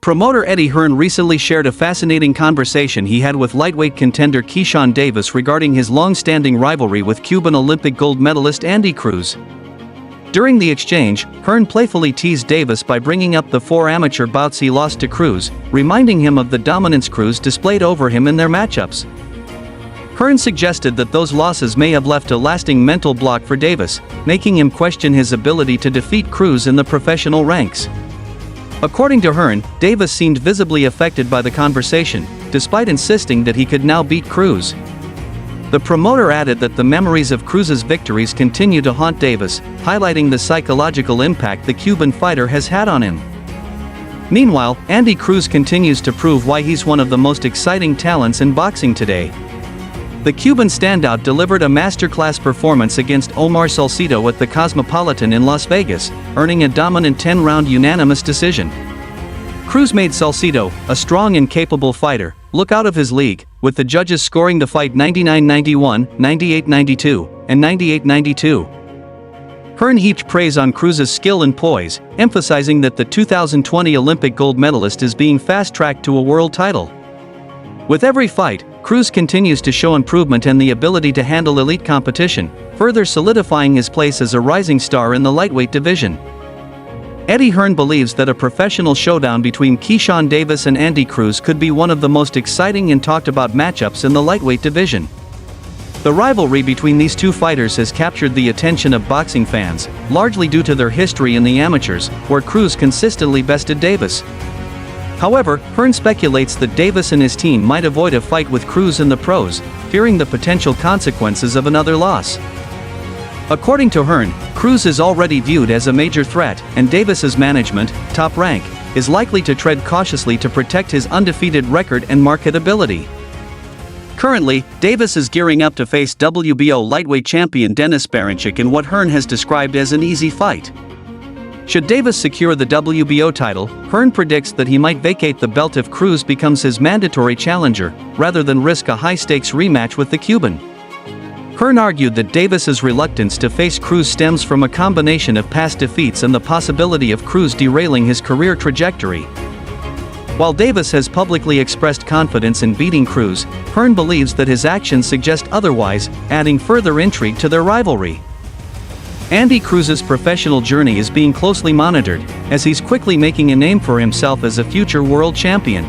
Promoter Eddie Hearn recently shared a fascinating conversation he had with lightweight contender Keyshawn Davis regarding his long-standing rivalry with Cuban Olympic gold medalist Andy Cruz. During the exchange, Hearn playfully teased Davis by bringing up the 4 amateur bouts he lost to Cruz, reminding him of the dominance Cruz displayed over him in their matchups. Hearn suggested that those losses may have left a lasting mental block for Davis, making him question his ability to defeat Cruz in the professional ranks. According to Hearn, Davis seemed visibly affected by the conversation, despite insisting that he could now beat Cruz. The promoter added that the memories of Cruz's victories continue to haunt Davis, highlighting the psychological impact the Cuban fighter has had on him. Meanwhile, Andy Cruz continues to prove why he's one of the most exciting talents in boxing today. The Cuban standout delivered a masterclass performance against Omar Salcido at the Cosmopolitan in Las Vegas, earning a dominant 10-round unanimous decision. Cruz made Salcido, a strong and capable fighter, look out of his league, with the judges scoring the fight 99-91, 98-92, and 98-92. Hearn heaped praise on Cruz's skill and poise, emphasizing that the 2020 Olympic gold medalist is being fast-tracked to a world title. With every fight, Cruz continues to show improvement and the ability to handle elite competition, further solidifying his place as a rising star in the lightweight division. Eddie Hearn believes that a professional showdown between Keyshawn Davis and Andy Cruz could be one of the most exciting and talked about matchups in the lightweight division. The rivalry between these two fighters has captured the attention of boxing fans, largely due to their history in the amateurs, where Cruz consistently bested Davis. However, Hearn speculates that Davis and his team might avoid a fight with Cruz in the pros, fearing the potential consequences of another loss. According to Hearn, Cruz is already viewed as a major threat, and Davis's management, Top Rank, is likely to tread cautiously to protect his undefeated record and marketability. Currently, Davis is gearing up to face WBO lightweight champion Denis Berinchyk in what Hearn has described as an easy fight. Should Davis secure the WBO title, Hearn predicts that he might vacate the belt if Cruz becomes his mandatory challenger, rather than risk a high-stakes rematch with the Cuban. Hearn argued that Davis's reluctance to face Cruz stems from a combination of past defeats and the possibility of Cruz derailing his career trajectory. While Davis has publicly expressed confidence in beating Cruz, Hearn believes that his actions suggest otherwise, adding further intrigue to their rivalry. Andy Cruz's professional journey is being closely monitored, as he's quickly making a name for himself as a future world champion.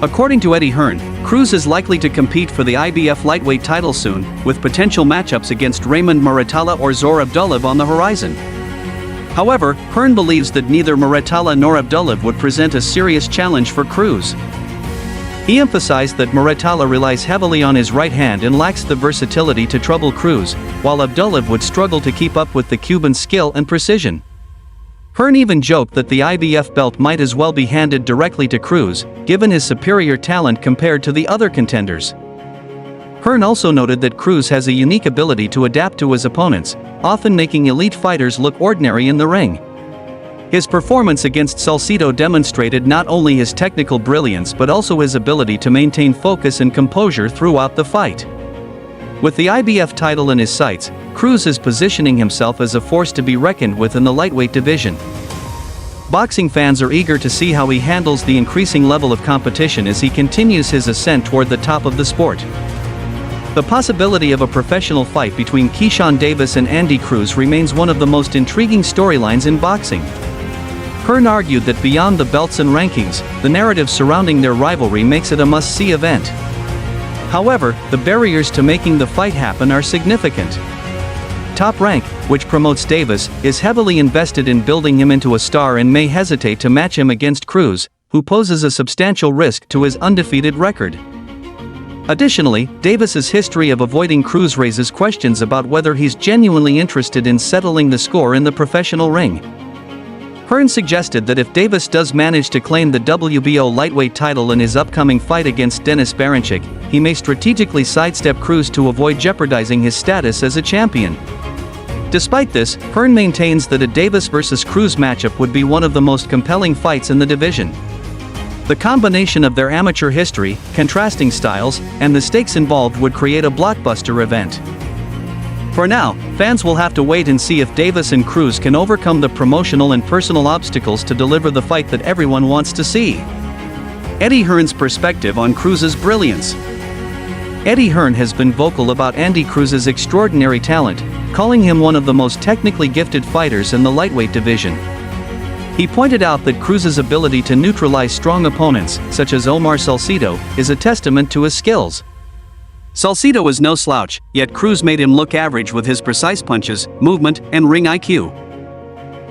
According to Eddie Hearn, Cruz is likely to compete for the IBF lightweight title soon, with potential matchups against Raymond Muratalla or Zor Abdullaev on the horizon. However, Hearn believes that neither Muratalla nor Abdullaev would present a serious challenge for Cruz. He emphasized that Muratalla relies heavily on his right hand and lacks the versatility to trouble Cruz, while Abdullaev would struggle to keep up with the Cuban's skill and precision. Hearn even joked that the IBF belt might as well be handed directly to Cruz, given his superior talent compared to the other contenders. Hearn also noted that Cruz has a unique ability to adapt to his opponents, often making elite fighters look ordinary in the ring. His performance against Salcido demonstrated not only his technical brilliance but also his ability to maintain focus and composure throughout the fight. With the IBF title in his sights, Cruz is positioning himself as a force to be reckoned with in the lightweight division. Boxing fans are eager to see how he handles the increasing level of competition as he continues his ascent toward the top of the sport. The possibility of a professional fight between Keyshawn Davis and Andy Cruz remains one of the most intriguing storylines in boxing. Hearn argued that beyond the belts and rankings, the narrative surrounding their rivalry makes it a must-see event. However, the barriers to making the fight happen are significant. Top Rank, which promotes Davis, is heavily invested in building him into a star and may hesitate to match him against Cruz, who poses a substantial risk to his undefeated record. Additionally, Davis's history of avoiding Cruz raises questions about whether he's genuinely interested in settling the score in the professional ring. Hearn suggested that if Davis does manage to claim the WBO lightweight title in his upcoming fight against Denis Berinchyk, he may strategically sidestep Cruz to avoid jeopardizing his status as a champion. Despite this, Hearn maintains that a Davis vs. Cruz matchup would be one of the most compelling fights in the division. The combination of their amateur history, contrasting styles, and the stakes involved would create a blockbuster event. For now, fans will have to wait and see if Davis and Cruz can overcome the promotional and personal obstacles to deliver the fight that everyone wants to see. Eddie Hearn's perspective on Cruz's brilliance. Eddie Hearn has been vocal about Andy Cruz's extraordinary talent, calling him one of the most technically gifted fighters in the lightweight division. He pointed out that Cruz's ability to neutralize strong opponents, such as Omar Salcido, is a testament to his skills. Salcido is no slouch, yet Cruz made him look average with his precise punches, movement, and ring IQ.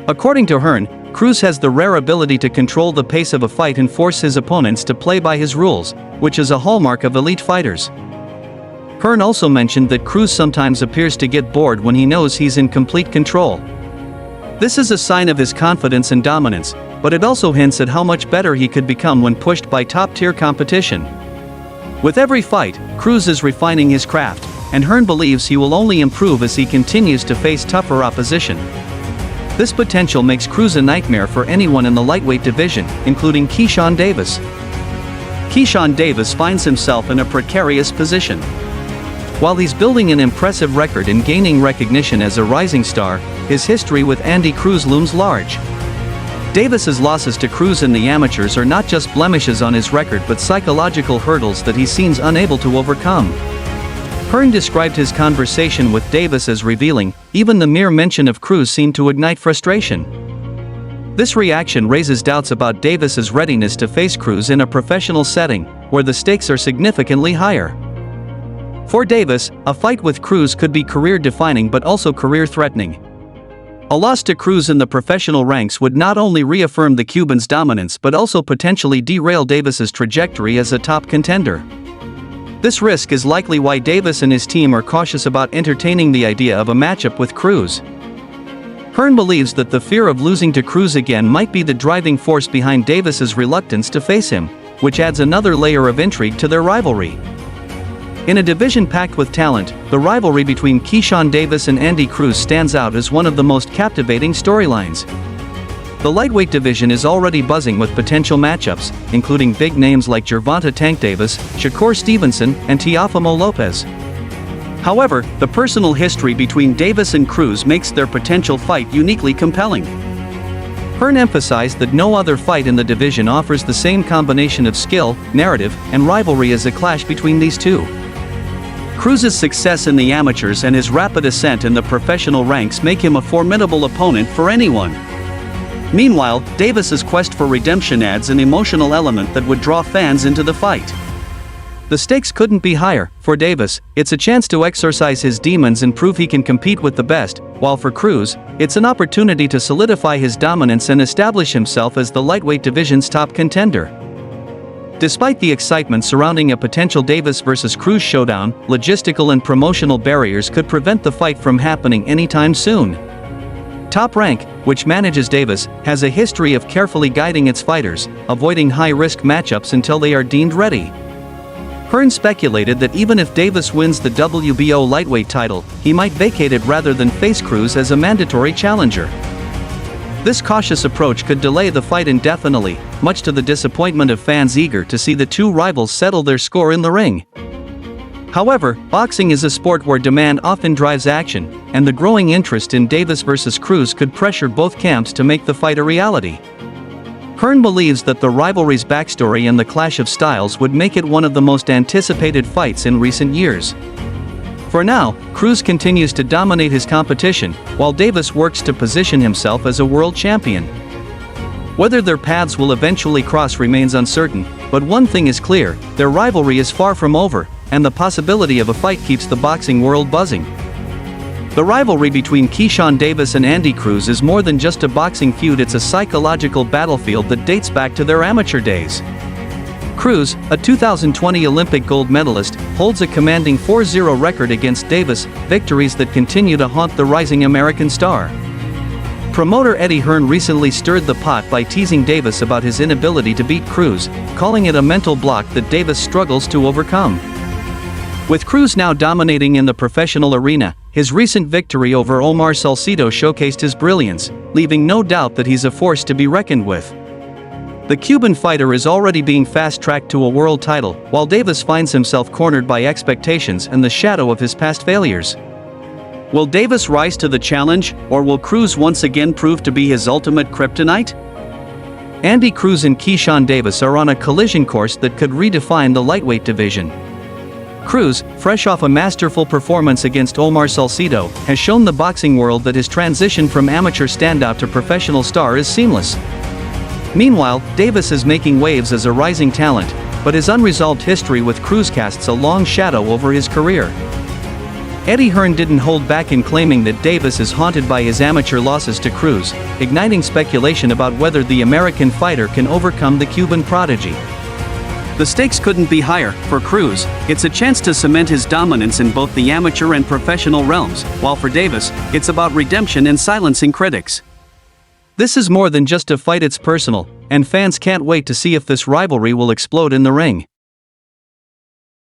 According to Hearn, Cruz has the rare ability to control the pace of a fight and force his opponents to play by his rules, which is a hallmark of elite fighters. Hearn also mentioned that Cruz sometimes appears to get bored when he knows he's in complete control. This is a sign of his confidence and dominance, but it also hints at how much better he could become when pushed by top-tier competition. With every fight, Cruz is refining his craft, and Hearn believes he will only improve as he continues to face tougher opposition. This potential makes Cruz a nightmare for anyone in the lightweight division, including Keyshawn Davis. Keyshawn Davis finds himself in a precarious position. While he's building an impressive record and gaining recognition as a rising star, his history with Andy Cruz looms large. Davis's losses to Cruz in the amateurs are not just blemishes on his record but psychological hurdles that he seems unable to overcome. Hearn described his conversation with Davis as revealing. Even the mere mention of Cruz seemed to ignite frustration. This reaction raises doubts about Davis's readiness to face Cruz in a professional setting, where the stakes are significantly higher. For Davis, a fight with Cruz could be career-defining but also career-threatening. A loss to Cruz in the professional ranks would not only reaffirm the Cuban's dominance but also potentially derail Davis's trajectory as a top contender. This risk is likely why Davis and his team are cautious about entertaining the idea of a matchup with Cruz. Hearn believes that the fear of losing to Cruz again might be the driving force behind Davis's reluctance to face him, which adds another layer of intrigue to their rivalry. In a division packed with talent, the rivalry between Keyshawn Davis and Andy Cruz stands out as one of the most captivating storylines. The lightweight division is already buzzing with potential matchups, including big names like Gervonta Tank Davis, Shakur Stevenson, and Teofimo Lopez. However, the personal history between Davis and Cruz makes their potential fight uniquely compelling. Hearn emphasized that no other fight in the division offers the same combination of skill, narrative, and rivalry as a clash between these two. Cruz's success in the amateurs and his rapid ascent in the professional ranks make him a formidable opponent for anyone. Meanwhile, Davis's quest for redemption adds an emotional element that would draw fans into the fight. The stakes couldn't be higher. For Davis, it's a chance to exorcise his demons and prove he can compete with the best, while for Cruz, it's an opportunity to solidify his dominance and establish himself as the lightweight division's top contender. Despite the excitement surrounding a potential Davis vs. Cruz showdown, logistical and promotional barriers could prevent the fight from happening anytime soon. Top Rank, which manages Davis, has a history of carefully guiding its fighters, avoiding high-risk matchups until they are deemed ready. Hearn speculated that even if Davis wins the WBO lightweight title, he might vacate it rather than face Cruz as a mandatory challenger. This cautious approach could delay the fight indefinitely, much to the disappointment of fans eager to see the two rivals settle their score in the ring. However, boxing is a sport where demand often drives action, and the growing interest in Davis vs. Cruz could pressure both camps to make the fight a reality. Hearn believes that the rivalry's backstory and the clash of styles would make it one of the most anticipated fights in recent years. For now, Cruz continues to dominate his competition, while Davis works to position himself as a world champion. Whether their paths will eventually cross remains uncertain, but one thing is clear: their rivalry is far from over, and the possibility of a fight keeps the boxing world buzzing. The rivalry between Keyshawn Davis and Andy Cruz is more than just a boxing feud, it's a psychological battlefield that dates back to their amateur days. Cruz, a 2020 Olympic gold medalist, holds a commanding 4-0 record against Davis, victories that continue to haunt the rising American star. Promoter Eddie Hearn recently stirred the pot by teasing Davis about his inability to beat Cruz, calling it a mental block that Davis struggles to overcome. With Cruz now dominating in the professional arena, his recent victory over Omar Salcido showcased his brilliance, leaving no doubt that he's a force to be reckoned with. The Cuban fighter is already being fast-tracked to a world title, while Davis finds himself cornered by expectations and the shadow of his past failures. Will Davis rise to the challenge, or will Cruz once again prove to be his ultimate kryptonite? Andy Cruz and Keyshawn Davis are on a collision course that could redefine the lightweight division. Cruz, fresh off a masterful performance against Omar Salcido, has shown the boxing world that his transition from amateur standout to professional star is seamless. Meanwhile, Davis is making waves as a rising talent, but his unresolved history with Cruz casts a long shadow over his career. Eddie Hearn didn't hold back in claiming that Davis is haunted by his amateur losses to Cruz, igniting speculation about whether the American fighter can overcome the Cuban prodigy. The stakes couldn't be higher. For Cruz, it's a chance to cement his dominance in both the amateur and professional realms, while for Davis, it's about redemption and silencing critics. This is more than just a fight, it's personal, and fans can't wait to see if this rivalry will explode in the ring.